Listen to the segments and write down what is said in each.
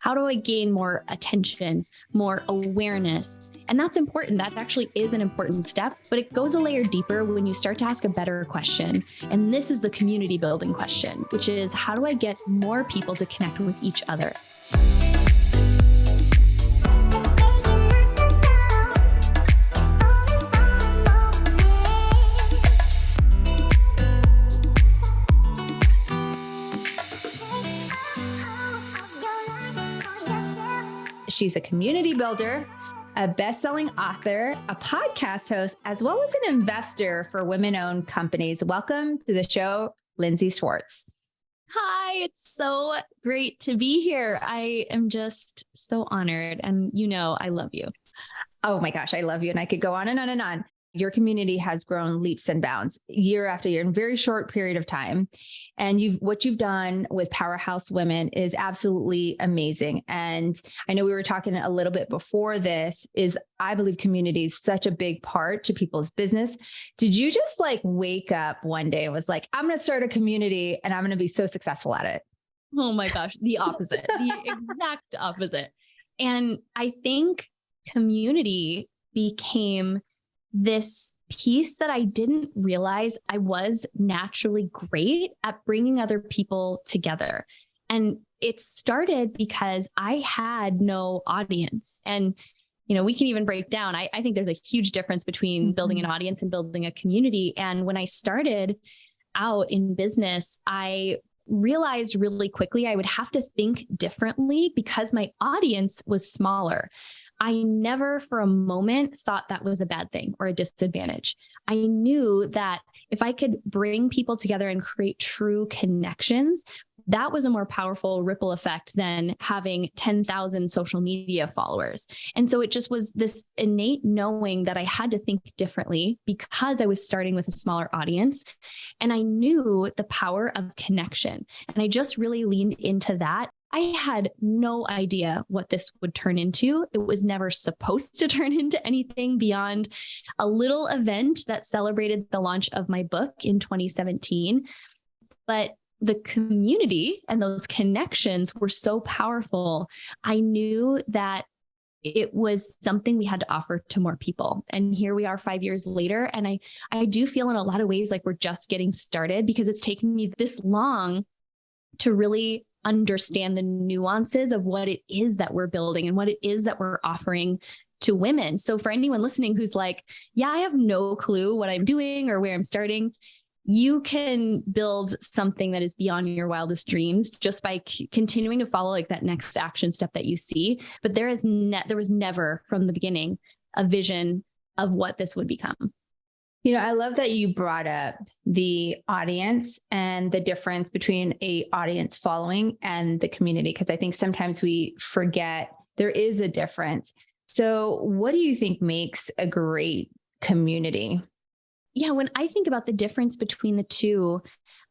How do I gain more attention, more awareness? And that's important. That actually is an important step, but it goes a layer deeper when you start to ask a better question. And this is the community building question, which is how do I get more people to connect with each other? She's a community builder, a best-selling author, a podcast host, as well as an investor for women-owned companies. Welcome to the show, Lindsey Schwartz. Hi, it's so great to be here. I am just so honored. And I love you. Oh my gosh, I love you. And I could go on and on and on. Your community has grown leaps and bounds year after year in a very short period of time. And what you've done with Powerhouse Women is absolutely amazing. And I know we were talking a little bit before this I believe community is such a big part to people's business. Did you just wake up one day and was like, I'm going to start a community and I'm going to be so successful at it? Oh my gosh, the opposite, the exact opposite. And I think community became this piece that I didn't realize I was naturally great at bringing other people together. And it started because I had no audience. And, we can even break down. I think there's a huge difference between building an audience and building a community. And when I started out in business, I realized really quickly I would have to think differently because my audience was smaller. I never for a moment thought that was a bad thing or a disadvantage. I knew that if I could bring people together and create true connections, that was a more powerful ripple effect than having 10,000 social media followers. And so it just was this innate knowing that I had to think differently because I was starting with a smaller audience. And I knew the power of connection. And I just really leaned into that. I had no idea what this would turn into. It was never supposed to turn into anything beyond a little event that celebrated the launch of my book in 2017. But the community and those connections were so powerful. I knew that it was something we had to offer to more people. And here we are 5 years later. And I do feel in a lot of ways like we're just getting started because it's taken me this long to really understand the nuances of what it is that we're building and what it is that we're offering to women. So for anyone listening who's like, yeah, I have no clue what I'm doing or where I'm starting, you can build something that is beyond your wildest dreams just by continuing to follow that next action step that you see. But there was never from the beginning a vision of what this would become. I love that you brought up the audience and the difference between an audience following and the community, because I think sometimes we forget there is a difference. So what do you think makes a great community? Yeah, when I think about the difference between the two,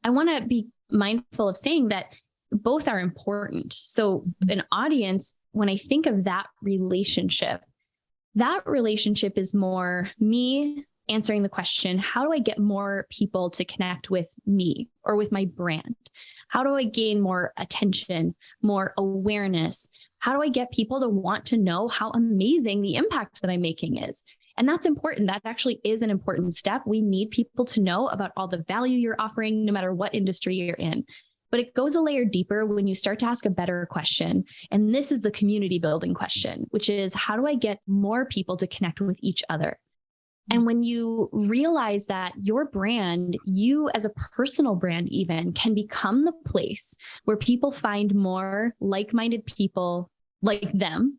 I want to be mindful of saying that both are important. So an audience, when I think of that relationship is more me answering the question, how do I get more people to connect with me or with my brand? How do I gain more attention, more awareness? How do I get people to want to know how amazing the impact that I'm making is? And that's important. That actually is an important step. We need people to know about all the value you're offering, no matter what industry you're in. But it goes a layer deeper when you start to ask a better question. And this is the community building question, which is how do I get more people to connect with each other? And when you realize that your brand, you as a personal brand even, can become the place where people find more like-minded people like them,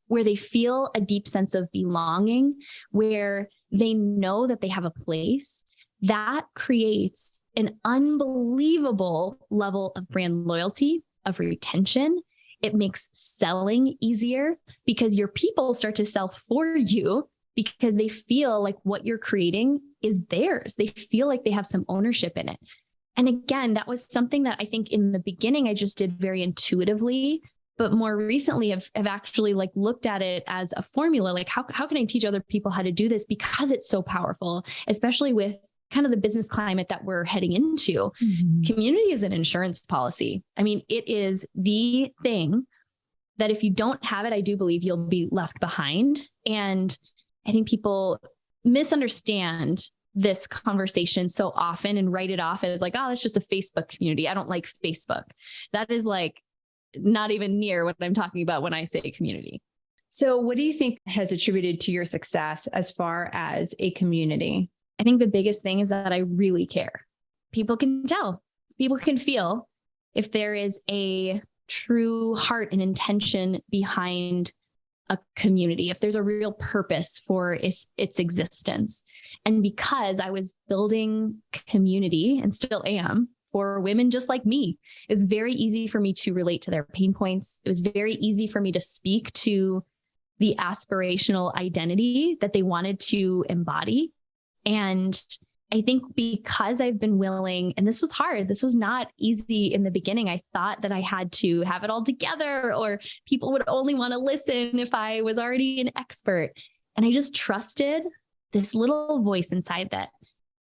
where they feel a deep sense of belonging, where they know that they have a place, that creates an unbelievable level of brand loyalty, of retention. It makes selling easier because your people start to sell for you because they feel like what you're creating is theirs. They feel like they have some ownership in it. And again, that was something that I think in the beginning I just did very intuitively, but more recently have actually looked at it as a formula. How can I teach other people how to do this? Because it's so powerful, especially with kind of the business climate that we're heading into. Mm-hmm. Community is an insurance policy. I mean, it is the thing that if you don't have it, I do believe you'll be left behind. And I think people misunderstand this conversation so often and write it off as like, oh, that's just a Facebook community. I don't like Facebook. That is like not even near what I'm talking about when I say community. So what do you think has attributed to your success as far as a community? I think the biggest thing is that I really care. People can tell, people can feel if there is a true heart and intention behind a community, if there's a real purpose for its existence. And because I was building community and still am for women just like me, it was very easy for me to relate to their pain points. It was very easy for me to speak to the aspirational identity that they wanted to embody. And I think because I've been willing, and this was hard, this was not easy in the beginning. I thought that I had to have it all together, or people would only want to listen if I was already an expert. And I just trusted this little voice inside that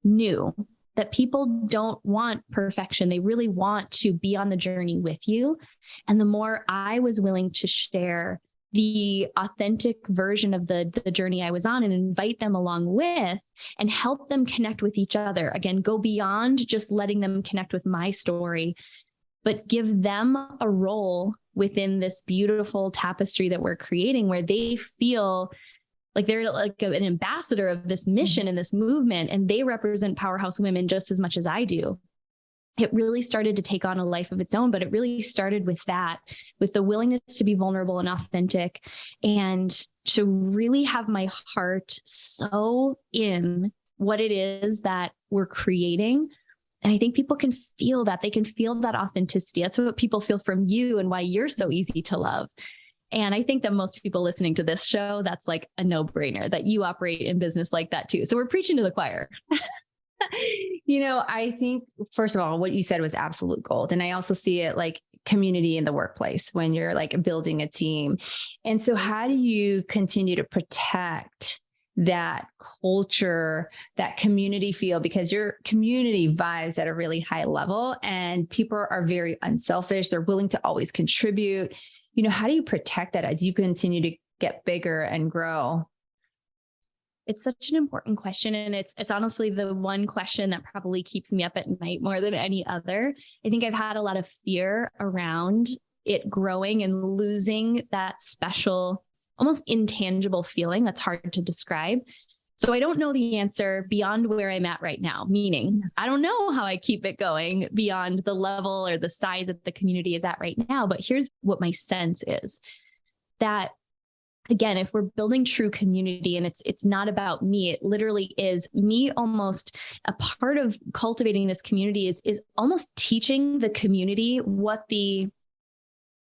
knew that people don't want perfection. They really want to be on the journey with you. And the more I was willing to share the authentic version of the journey I was on and invite them along with and help them connect with each other. Again, go beyond just letting them connect with my story, but give them a role within this beautiful tapestry that we're creating where they feel like they're like an ambassador of this mission and this movement, and they represent Powerhouse Women just as much as I do. It really started to take on a life of its own, but it really started with that, with the willingness to be vulnerable and authentic and to really have my heart so in what it is that we're creating. And I think people can feel that. They can feel that authenticity. That's what people feel from you and why you're so easy to love. And I think that most people listening to this show, that's like a no-brainer that you operate in business like that too. So we're preaching to the choir. I think, first of all, what you said was absolute gold. And I also see it like community in the workplace when you're like building a team. And so how do you continue to protect that culture, that community feel? Because your community vibes at a really high level and people are very unselfish. They're willing to always contribute. How do you protect that as you continue to get bigger and grow? It's such an important question. And it's honestly the one question that probably keeps me up at night more than any other. I think I've had a lot of fear around it growing and losing that special, almost intangible feeling that's hard to describe. So I don't know the answer beyond where I'm at right now, meaning I don't know how I keep it going beyond the level or the size that the community is at right now. But here's what my sense is that, again, if we're building true community and it's not about me, it literally is me. Almost a part of cultivating this community is almost teaching the community what the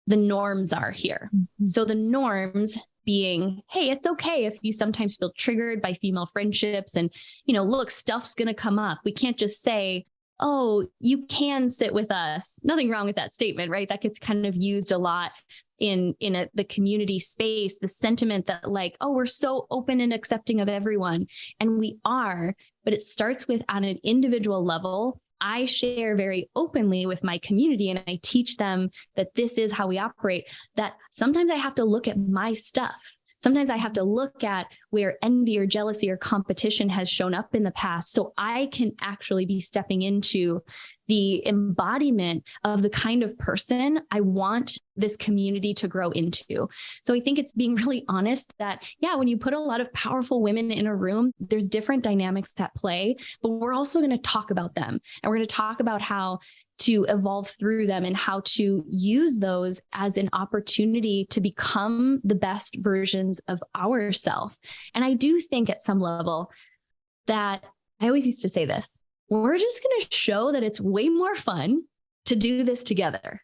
norms are here. Mm-hmm. So the norms being, hey, it's okay if you sometimes feel triggered by female friendships and, look, stuff's going to come up. We can't just say, oh, you can sit with us. Nothing wrong with that statement, right? That gets kind of used a lot in the community space, the sentiment that like, oh, we're so open and accepting of everyone. And we are, but it starts with on an individual level. I share very openly with my community and I teach them that this is how we operate, that sometimes I have to look at my stuff. Sometimes I have to look at where envy or jealousy or competition has shown up in the past so I can actually be stepping into the embodiment of the kind of person I want this community to grow into. So I think it's being really honest that, yeah, when you put a lot of powerful women in a room, there's different dynamics at play, but we're also going to talk about them. And we're going to talk about how to evolve through them and how to use those as an opportunity to become the best versions of ourselves. And I do think at some level that I always used to say this, we're just going to show that it's way more fun to do this together.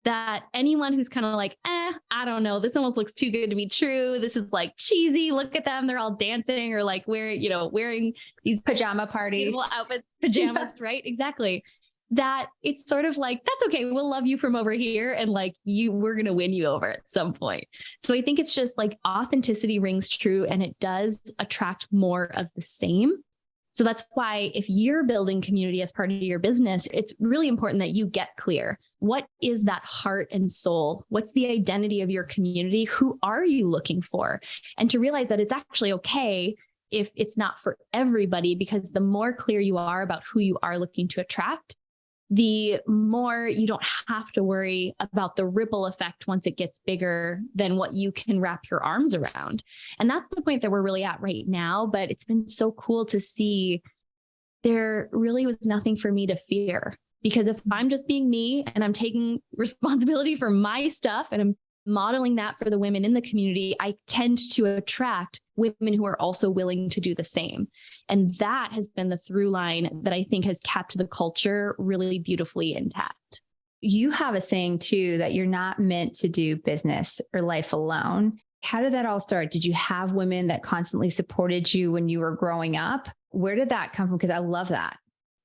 That anyone who's kind of like, I don't know, this almost looks too good to be true. This is like cheesy. Look at them. They're all dancing or like wearing these pajama party beautiful outfits, pajamas, yeah. Right? Exactly. That it's sort of like, that's okay. We'll love you from over here. And like we're going to win you over at some point. So I think it's just like authenticity rings true and it does attract more of the same. So that's why if you're building community as part of your business, it's really important that you get clear. What is that heart and soul? What's the identity of your community? Who are you looking for? And to realize that it's actually okay if it's not for everybody, because the more clear you are about who you are looking to attract, the more you don't have to worry about the ripple effect once it gets bigger than what you can wrap your arms around. And that's the point that we're really at right now. But it's been so cool to see there really was nothing for me to fear, because if I'm just being me and I'm taking responsibility for my stuff and I'm modeling that for the women in the community, I tend to attract women who are also willing to do the same. And that has been the through line that I think has kept the culture really beautifully intact. You have a saying too, that you're not meant to do business or life alone. How did that all start? Did you have women that constantly supported you when you were growing up? Where did that come from? Because I love that.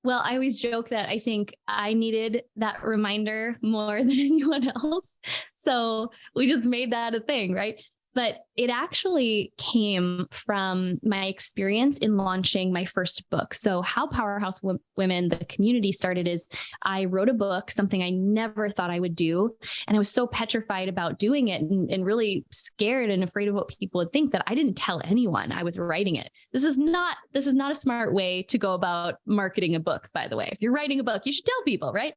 Well, I always joke that I think I needed that reminder more than anyone else. So we just made that a thing, right? But it actually came from my experience in launching my first book. So how Powerhouse Women, the community started is I wrote a book, something I never thought I would do. And I was so petrified about doing it and really scared and afraid of what people would think that I didn't tell anyone I was writing it. This is not a smart way to go about marketing a book, by the way. If you're writing a book, you should tell people, right?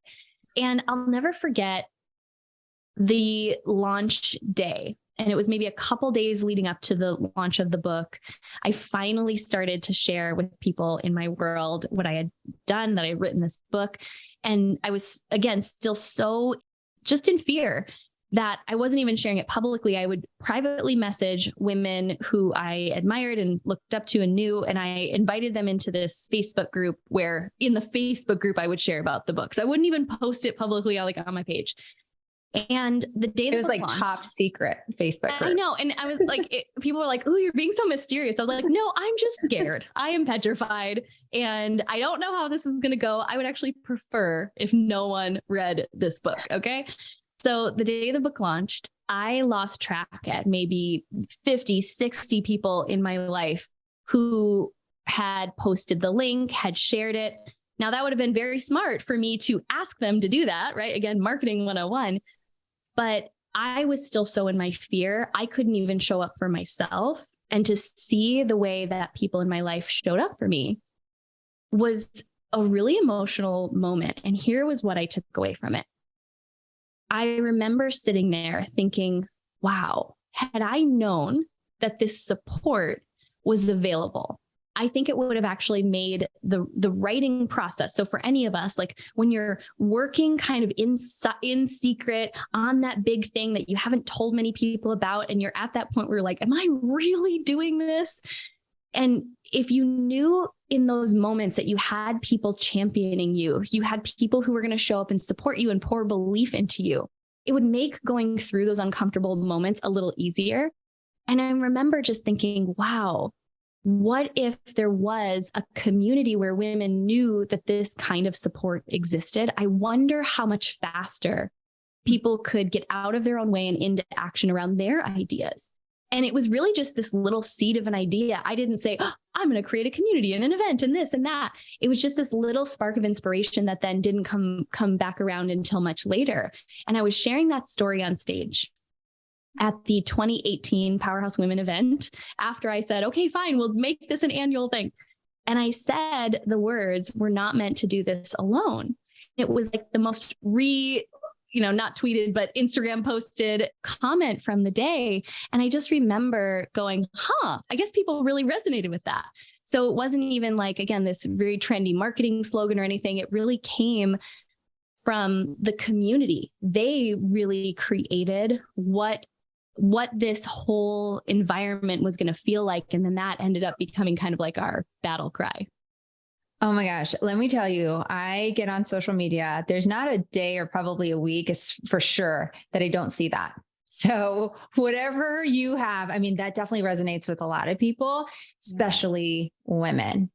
And I'll never forget the launch day. And it was maybe a couple days leading up to the launch of the book. I finally started to share with people in my world what I had done, that I had written this book. And I was, again, still so just in fear that I wasn't even sharing it publicly. I would privately message women who I admired and looked up to and knew. And I invited them into this Facebook group where in the Facebook group, I would share about the book. So I wouldn't even post it publicly on my page. And the day it was like launched, top secret Facebook group. I know. And I was like, people were like, oh, you're being so mysterious. I was like, no, I'm just scared. I am petrified and I don't know how this is going to go. I would actually prefer if no one read this book. Okay. So the day the book launched, I lost track at maybe 50, 60 people in my life who had posted the link, had shared it. Now that would have been very smart for me to ask them to do that, right? Again, marketing 101. But I was still so in my fear, I couldn't even show up for myself. And to see the way that people in my life showed up for me was a really emotional moment. And here was what I took away from it. I remember sitting there thinking, wow, had I known that this support was available, I think it would have actually made the writing process. So for any of us, like when you're working kind of in secret on that big thing that you haven't told many people about, and you're at that point where you're like, am I really doing this? And if you knew in those moments that you had people championing you, you had people who were going to show up and support you and pour belief into you, it would make going through those uncomfortable moments a little easier. And I remember just thinking, wow, what if there was a community where women knew that this kind of support existed? I wonder how much faster people could get out of their own way and into action around their ideas. And it was really just this little seed of an idea. I didn't say, oh, I'm going to create a community and an event and this and that. It was just this little spark of inspiration that then didn't come back around until much later. And I was sharing that story on stage at the 2018 Powerhouse Women event after I said, okay, fine, we'll make this an annual thing. And I said the words, we're not meant to do this alone. It was like the most not tweeted, but Instagram posted comment from the day. And I just remember going, I guess people really resonated with that. So it wasn't even like, again, this very trendy marketing slogan or anything. It really came from the community. They really created what this whole environment was going to feel like. And then that ended up becoming kind of like our battle cry. Oh my gosh. Let me tell you, I get on social media. There's not a day or probably a week for sure that I don't see that. So whatever you have, I mean, that definitely resonates with a lot of people, especially women,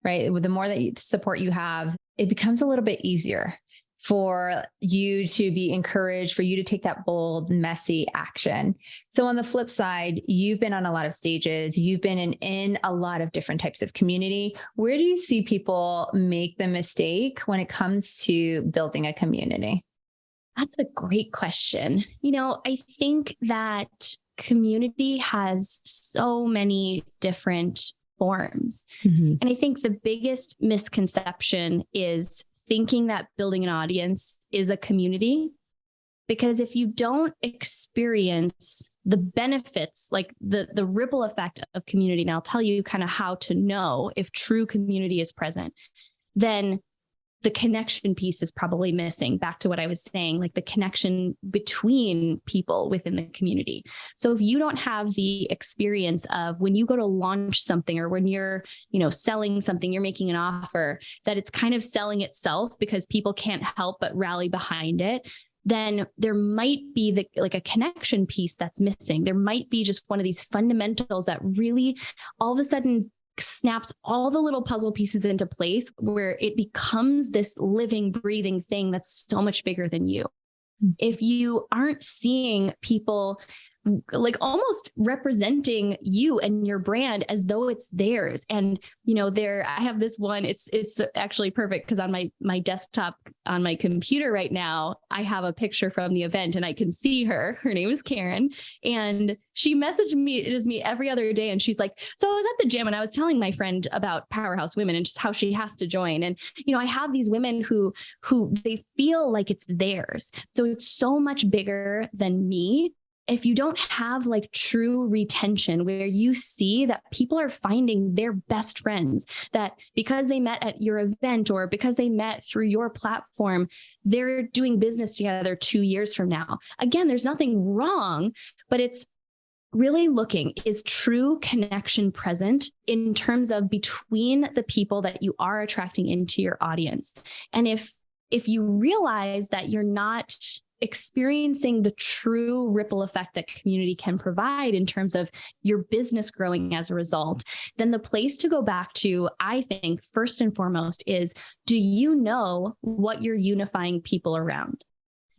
right? The more that support you have, it becomes a little bit easier for you to be encouraged, for you to take that bold, messy action. So on the flip side, you've been on a lot of stages, you've been in a lot of different types of community. Where do you see people make the mistake when it comes to building a community? That's a great question. I think that community has so many different forms. Mm-hmm. And I think the biggest misconception is thinking that building an audience is a community. Because if you don't experience the benefits, like the ripple effect of community, and I'll tell you kind of how to know if true community is present, then the connection piece is probably missing. Back to what I was saying, like the connection between people within the community. So if you don't have the experience of when you go to launch something, or when you're, selling something, you're making an offer, that it's kind of selling itself because people can't help but rally behind it, then there might be a connection piece that's missing. There might be just one of these fundamentals that really all of a sudden snaps all the little puzzle pieces into place, where it becomes this living, breathing thing that's so much bigger than you. If you aren't seeing people like almost representing you and your brand as though it's theirs. And, I have this one, it's actually perfect because on my desktop on my computer right now, I have a picture from the event and I can see her. Her name is Karen. And she messaged me, it is me every other day. And she's like, so I was at the gym and I was telling my friend about Powerhouse Women and just how she has to join. And, I have these women who they feel like it's theirs. So it's so much bigger than me. If you don't have like true retention, where you see that people are finding their best friends, that because they met at your event or because they met through your platform, they're doing business together 2 years from now. Again, there's nothing wrong, but it's really looking, is true connection present in terms of between the people that you are attracting into your audience. And if you realize that you're not experiencing the true ripple effect that community can provide in terms of your business growing as a result, then the place to go back to, I think, first and foremost is, do you know what you're unifying people around?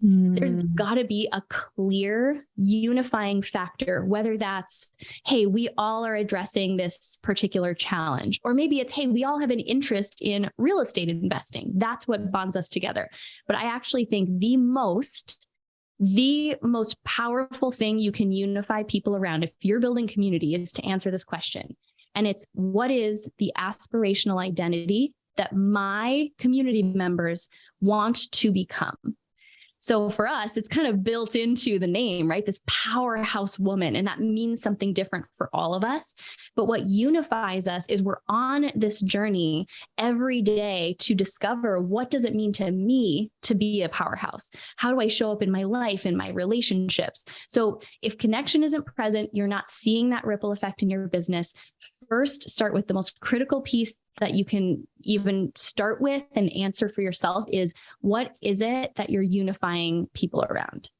There's got to be a clear unifying factor, whether that's, hey, we all are addressing this particular challenge, or maybe it's, hey, we all have an interest in real estate investing. That's what bonds us together. But I actually think the most powerful thing you can unify people around if you're building community is to answer this question. And it's, what is the aspirational identity that my community members want to become? So for us, it's kind of built into the name, right? This powerhouse woman. And that means something different for all of us. But what unifies us is we're on this journey every day to discover, what does it mean to me to be a powerhouse? How do I show up in my life, in my relationships? So if connection isn't present, you're not seeing that ripple effect in your business. First, start with the most critical piece that you can even start with and answer for yourself is, what is it that you're unifying people around?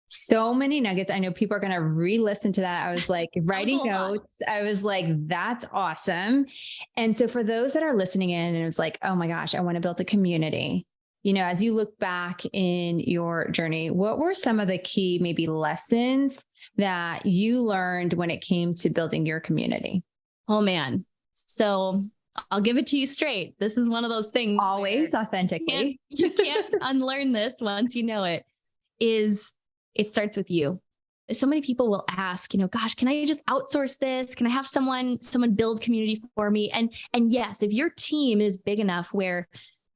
So many nuggets. I know people are going to re-listen to that. I was like writing notes. I was like, that's awesome. And so for those that are listening in and it's like, oh my gosh, I want to build a community. As you look back in your journey, what were some of the key maybe lessons that you learned when it came to building your community? Oh man. So I'll give it to you straight. This is one of those things. Always authentically. You can't unlearn this once you know it. It starts with you. So many people will ask, gosh, can I just outsource this? Can I have someone build community for me? And yes, if your team is big enough where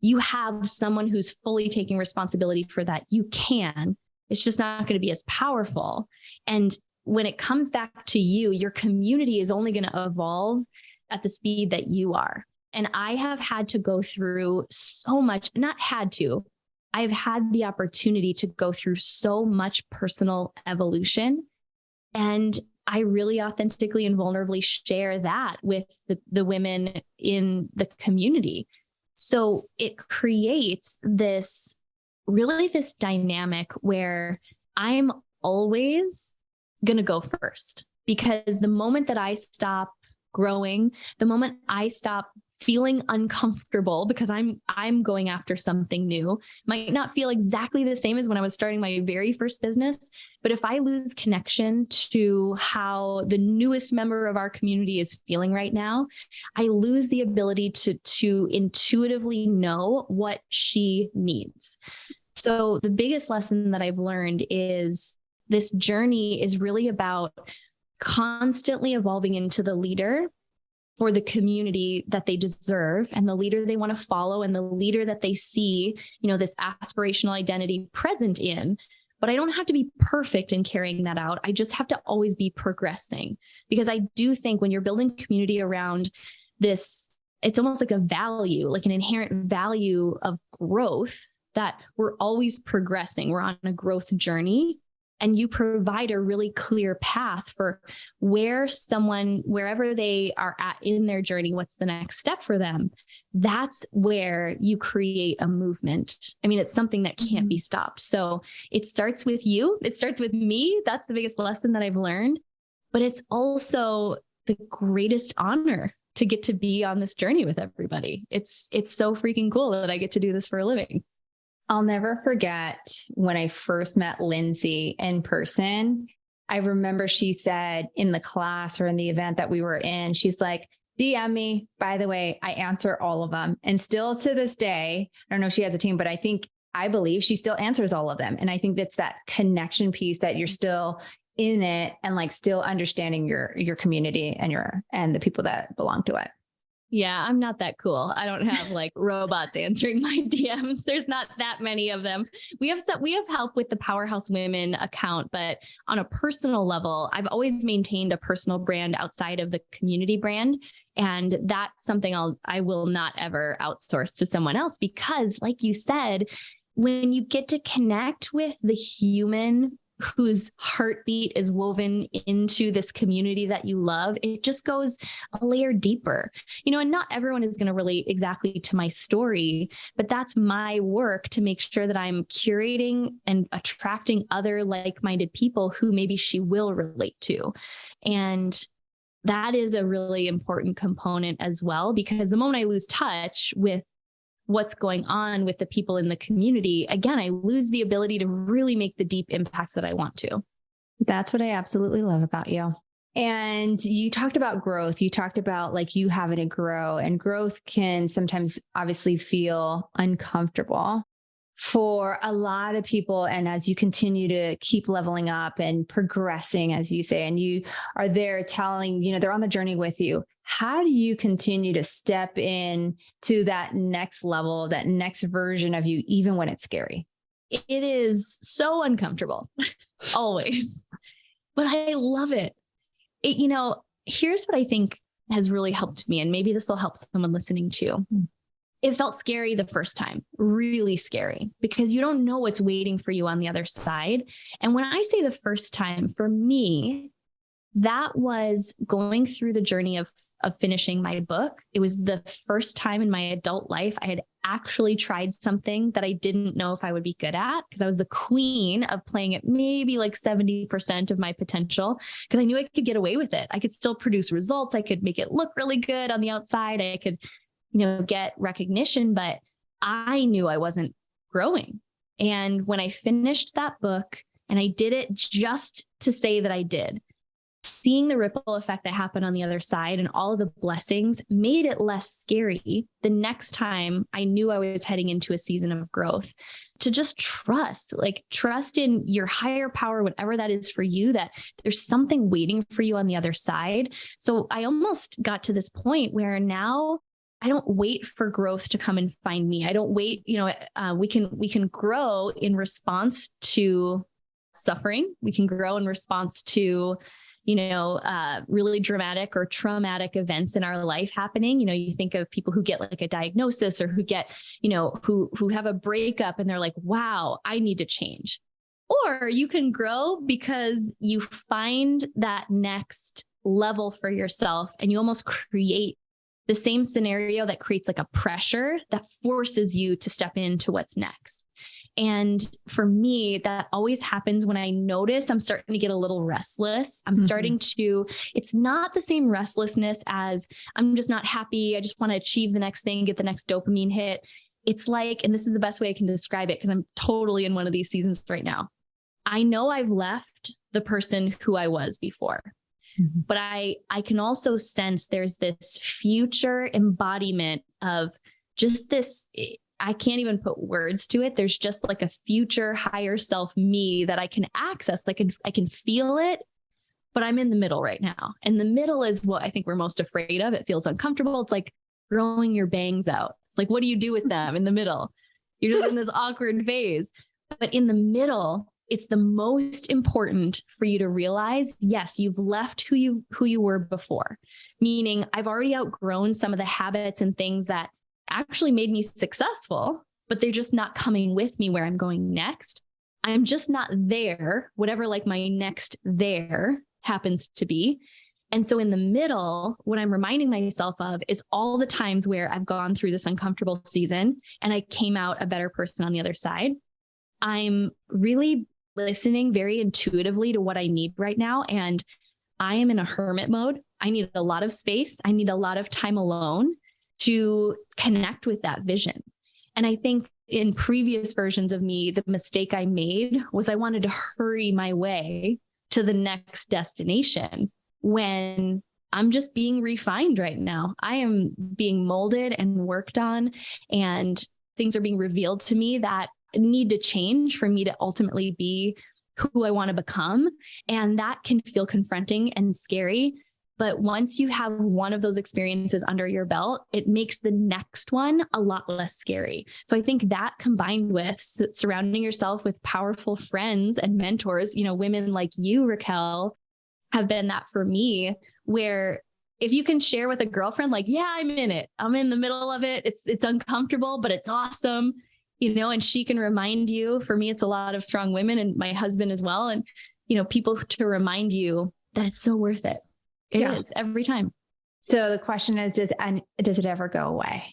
you have someone who's fully taking responsibility for that, you can. It's just not going to be as powerful. And when it comes back to you, your community is only going to evolve at the speed that you are. And I have had to go through so much, I've had the opportunity to go through so much personal evolution. And I really authentically and vulnerably share that with the women in the community. So it creates this dynamic where I'm always going to go first, because the moment that I stop growing, the moment I stop feeling uncomfortable because I'm going after something new. Might not feel exactly the same as when I was starting my very first business, but if I lose connection to how the newest member of our community is feeling right now, I lose the ability to intuitively know what she needs. So the biggest lesson that I've learned is this journey is really about constantly evolving into the leader for the community that they deserve and the leader they want to follow and the leader that they see, this aspirational identity present in. But I don't have to be perfect in carrying that out. I just have to always be progressing, because I do think when you're building community around this, it's almost like a value, like an inherent value of growth, that we're always progressing. We're on a growth journey. And you provide a really clear path for wherever they are at in their journey, what's the next step for them. That's where you create a movement. I mean, it's something that can't be stopped. So it starts with you. It starts with me. That's the biggest lesson that I've learned. But it's also the greatest honor to get to be on this journey with everybody. It's so freaking cool that I get to do this for a living. I'll never forget when I first met Lindsey in person. I remember she said in the class or in the event that we were in, she's like, DM me. By the way, I answer all of them. And still to this day, I don't know if she has a team, but I believe she still answers all of them. And I think that's that connection piece, that you're still in it and like still understanding your community and the people that belong to it. Yeah, I'm not that cool. I don't have like robots answering my DMs. There's not that many of them. We have help with the Powerhouse Women account, but on a personal level, I've always maintained a personal brand outside of the community brand. And that's something I will not ever outsource to someone else, because like you said, when you get to connect with the human whose heartbeat is woven into this community that you love, it just goes a layer deeper, and not everyone is going to relate exactly to my story, but that's my work to make sure that I'm curating and attracting other like-minded people who maybe she will relate to. And that is a really important component as well, because the moment I lose touch with what's going on with the people in the community, again, I lose the ability to really make the deep impact that I want to. That's what I absolutely love about you. And you talked about growth. You talked about like you having to grow, and growth can sometimes obviously feel uncomfortable for a lot of people. And as you continue to keep leveling up and progressing, as you say, and you are there telling, they're on the journey with you. How do you continue to step in to that next level, that next version of you, even when it's scary? It is so uncomfortable, always, but I love it. Here's what I think has really helped me, and maybe this will help someone listening too. It felt scary the first time, really scary, because you don't know what's waiting for you on the other side. And when I say the first time, for me, that was going through the journey of finishing my book. It was the first time in my adult life I had actually tried something that I didn't know if I would be good at, because I was the queen of playing at maybe like 70% of my potential, because I knew I could get away with it. I could still produce results. I could make it look really good on the outside. I could, get recognition, but I knew I wasn't growing. And when I finished that book, and I did it just to say that I did, seeing the ripple effect that happened on the other side and all of the blessings made it less scary the next time I knew I was heading into a season of growth, to just trust in your higher power, whatever that is for you, that there's something waiting for you on the other side. So I almost got to this point where now I don't wait for growth to come and find me. I don't wait, we can grow in response to suffering. We can grow in response to really dramatic or traumatic events in our life happening. You think of people who get like a diagnosis, or who get, who have a breakup and they're like, wow, I need to change. Or you can grow because you find that next level for yourself, and you almost create the same scenario that creates like a pressure that forces you to step into what's next. And for me, that always happens when I notice I'm starting to get a little restless. I'm starting to, it's not the same restlessness as I'm just not happy. I just want to achieve the next thing, get the next dopamine hit. It's like, and this is the best way I can describe it because I'm totally in one of these seasons right now. I know I've left the person who I was before, but I can also sense there's this future embodiment of just this, I can't even put words to it. There's just like a future higher self me that I can access. I can feel it, but I'm in the middle right now. And the middle is what I think we're most afraid of. It feels uncomfortable. It's like growing your bangs out. It's like, what do you do with them in the middle? You're just in this awkward phase. But in the middle, it's the most important for you to realize, yes, you've left who you were before. Meaning I've already outgrown some of the habits and things that actually made me successful, but they're just not coming with me where I'm going next. I'm just not there, whatever like my next there happens to be. And so in the middle, what I'm reminding myself of is all the times where I've gone through this uncomfortable season and I came out a better person on the other side. I'm really listening very intuitively to what I need right now. And I am in a hermit mode. I need a lot of space. I need a lot of time alone to connect with that vision. And I think in previous versions of me, the mistake I made was I wanted to hurry my way to the next destination when I'm just being refined right now. I am being molded and worked on, and things are being revealed to me that need to change for me to ultimately be who I want to become. And that can feel confronting and scary. But once you have one of those experiences under your belt, it makes the next one a lot less scary. So I think that combined with surrounding yourself with powerful friends and mentors, women like you, Raquel, have been that for me, where if you can share with a girlfriend, like, yeah, I'm in it. I'm in the middle of it. It's uncomfortable, but it's awesome. And she can remind you. For me, it's a lot of strong women and my husband as well. And, people to remind you that it's so worth it. It is every time. So the question is, does it ever go away?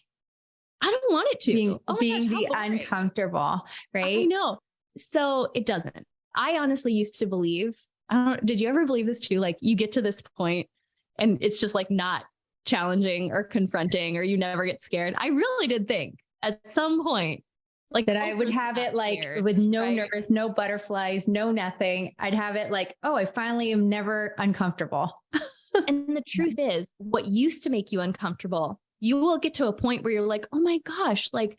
I don't want it to. Being the uncomfortable, right? I know. So it doesn't. I honestly used to believe, did you ever believe this too? Like you get to this point and it's just like not challenging or confronting, or you never get scared. I really did think at some point, like that I would have it like scared, with no nerves, no butterflies, no nothing. I'd have it like, oh, I finally am never uncomfortable. And the truth is, what used to make you uncomfortable, you will get to a point where you're like, oh my gosh, like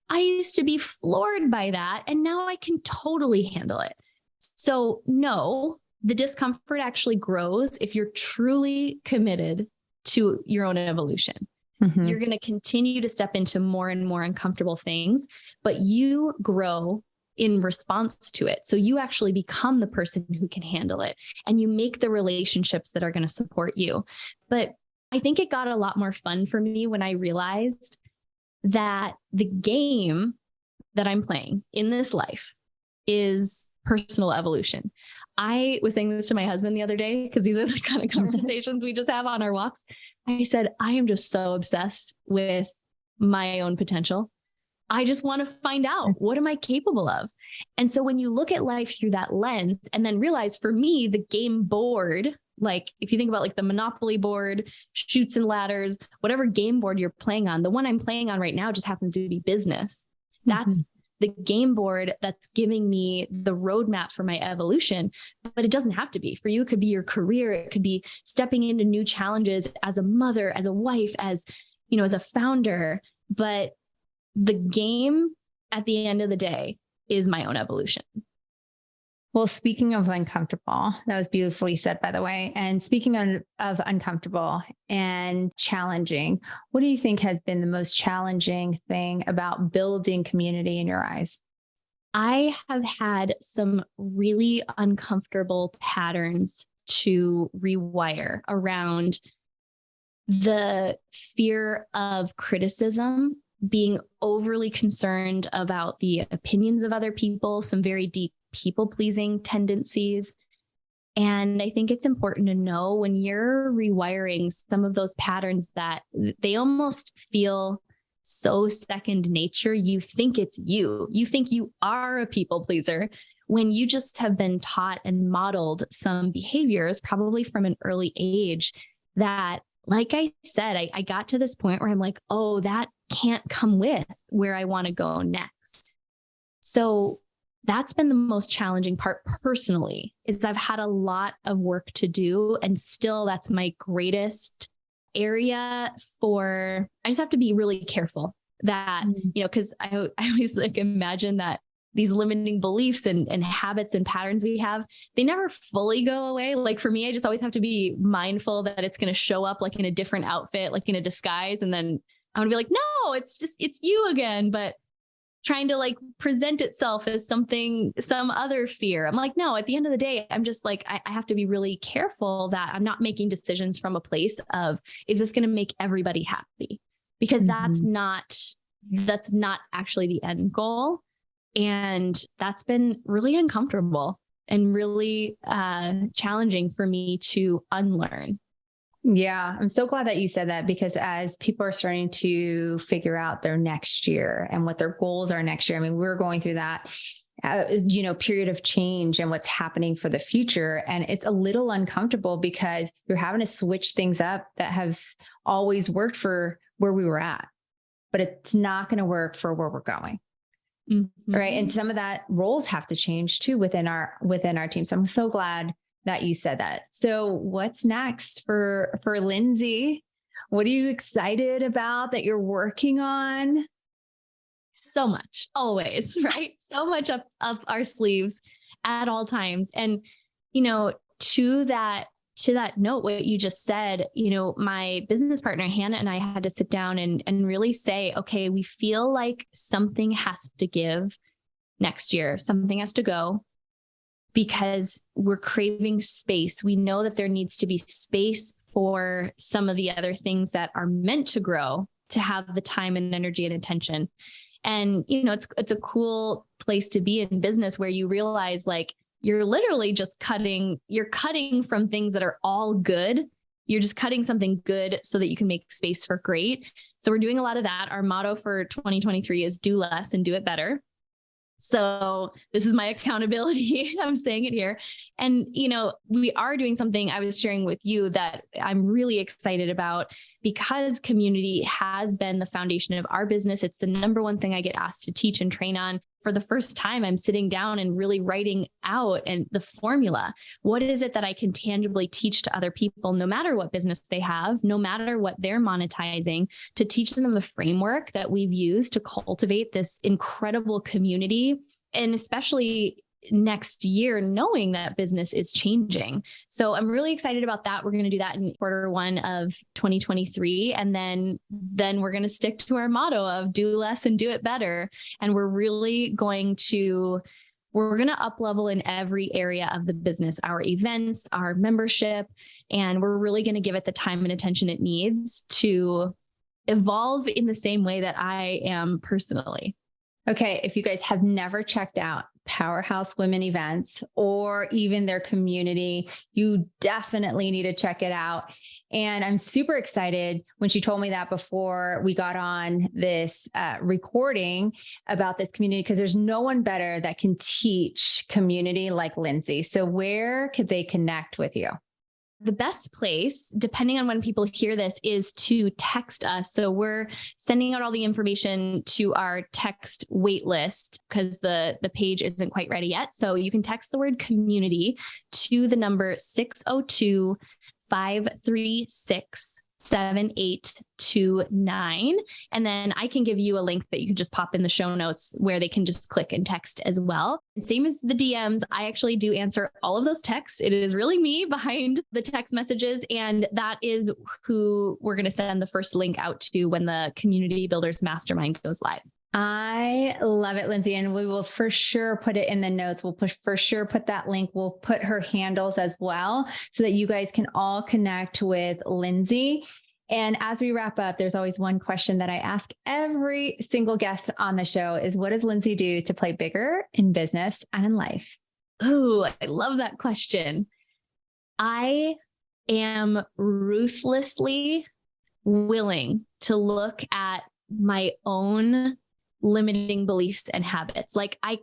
I used to be floored by that. And now I can totally handle it. So no, the discomfort actually grows if you're truly committed to your own evolution. Mm-hmm. You're going to continue to step into more and more uncomfortable things, but you grow in response to it. So you actually become the person who can handle it, and you make the relationships that are going to support you. But I think it got a lot more fun for me when I realized that the game that I'm playing in this life is personal evolution. I was saying this to my husband the other day, because these are the kind of conversations we just have on our walks. I said, I am just so obsessed with my own potential. I just want to find out, what am I capable of? And so when you look at life through that lens and then realize, for me, the game board, like if you think about like the Monopoly board, Chutes and Ladders, whatever game board you're playing on, the one I'm playing on right now just happens to be business. That's the game board that's giving me the roadmap for my evolution. But it doesn't have to be. For you, it could be your career. It could be stepping into new challenges as a mother, as a wife, as a founder. But the game at the end of the day is my own evolution. Well, speaking of uncomfortable, that was beautifully said, by the way. And speaking of uncomfortable and challenging, what do you think has been the most challenging thing about building community in your eyes? I have had some really uncomfortable patterns to rewire around the fear of criticism, being overly concerned about the opinions of other people, some very deep people-pleasing tendencies. And I think it's important to know when you're rewiring some of those patterns that they almost feel so second nature. You think it's you. You think you are a people pleaser when you just have been taught and modeled some behaviors, probably from an early age, that, like I said, I got to this point where I'm like, oh, that can't come with where I want to go next. So that's been the most challenging part personally, is I've had a lot of work to do. And still, that's my greatest area for, I just have to be really careful that, because I always like imagine that these limiting beliefs and habits and patterns we have, they never fully go away. Like for me, I just always have to be mindful that it's going to show up like in a different outfit, like in a disguise. And then I'm going to be like, no, it's you again. But trying to like present itself as something, some other fear. I'm like, no, at the end of the day, I'm just like, I have to be really careful that I'm not making decisions from a place of, is this going to make everybody happy? Because that's not actually the end goal. And that's been really uncomfortable and really challenging for me to unlearn. Yeah, I'm so glad that you said that, because as people are starting to figure out their next year and what their goals are next year, I mean, we're going through that, period of change and what's happening for the future. And it's a little uncomfortable because you're having to switch things up that have always worked for where we were at, but it's not going to work for where we're going. Right. And some of that roles have to change too within our team. So I'm so glad that you said that. So what's next for Lindsey? What are you excited about that you're working on? So much, always, right? So much up our sleeves at all times. And, to that note, what you just said, my business partner, Hannah, and I had to sit down and really say, okay, we feel like something has to give next year. Something has to go, because we're craving space. We know that there needs to be space for some of the other things that are meant to grow, to have the time and energy and attention. And, it's a cool place to be in business where you realize like, you're literally just cutting from things that are all good. You're just cutting something good so that you can make space for great. So we're doing a lot of that. Our motto for 2023 is do less and do it better. So this is my accountability. I'm saying it here. And, we are doing something I was sharing with you that I'm really excited about, because community has been the foundation of our business. It's the number one thing I get asked to teach and train on. For the first time, I'm sitting down and really writing out and the formula. What is it that I can tangibly teach to other people, no matter what business they have, no matter what they're monetizing, to teach them the framework that we've used to cultivate this incredible community. And especially next year, knowing that business is changing. So I'm really excited about that. We're going to do that in Q1 of 2023. And then we're going to stick to our motto of do less and do it better. And we're really going to up-level in every area of the business, our events, our membership, and we're really going to give it the time and attention it needs to evolve in the same way that I am personally. Okay. If you guys have never checked out Powerhouse Women events or even their community, you definitely need to check it out. And I'm super excited when she told me that before we got on this recording about this community, because there's no one better that can teach community like Lindsey. So where could they connect with you? The best place, depending on when people hear this, is to text us. So we're sending out all the information to our text wait list because the page isn't quite ready yet. So you can text the word community to the number 602-536-7829. And then I can give you a link that you can just pop in the show notes where they can just click and text as well. And same as the DMs, I actually do answer all of those texts. It is really me behind the text messages. And that is who we're going to send the first link out to when the Community Builders Mastermind goes live. I love it, Lindsey. And we will for sure put it in the notes. We'll for sure put that link. We'll put her handles as well so that you guys can all connect with Lindsey. And as we wrap up, there's always one question that I ask every single guest on the show is, what does Lindsey do to play bigger in business and in life? Oh, I love that question. I am ruthlessly willing to look at my own limiting beliefs and habits. Like I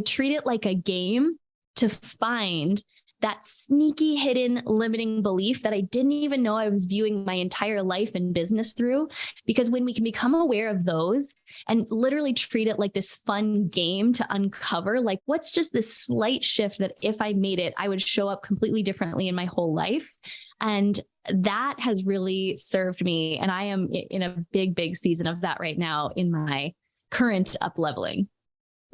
treat it like a game to find that sneaky hidden limiting belief that I didn't even know I was viewing my entire life and business through. Because when we can become aware of those and literally treat it like this fun game to uncover, like what's just this slight shift that if I made it, I would show up completely differently in my whole life. And that has really served me. And I am in a big, big season of that right now in my current upleveling.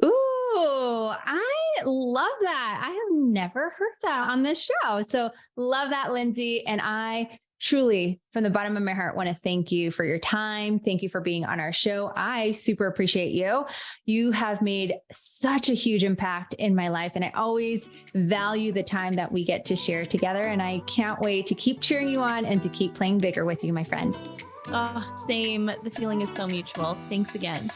Ooh, I love that. I have never heard that on this show. So love that, Lindsey. And I truly, from the bottom of my heart, want to thank you for your time. Thank you for being on our show. I super appreciate you. You have made such a huge impact in my life. And I always value the time that we get to share together. And I can't wait to keep cheering you on and to keep playing bigger with you, my friend. Oh, same. The feeling is so mutual. Thanks again.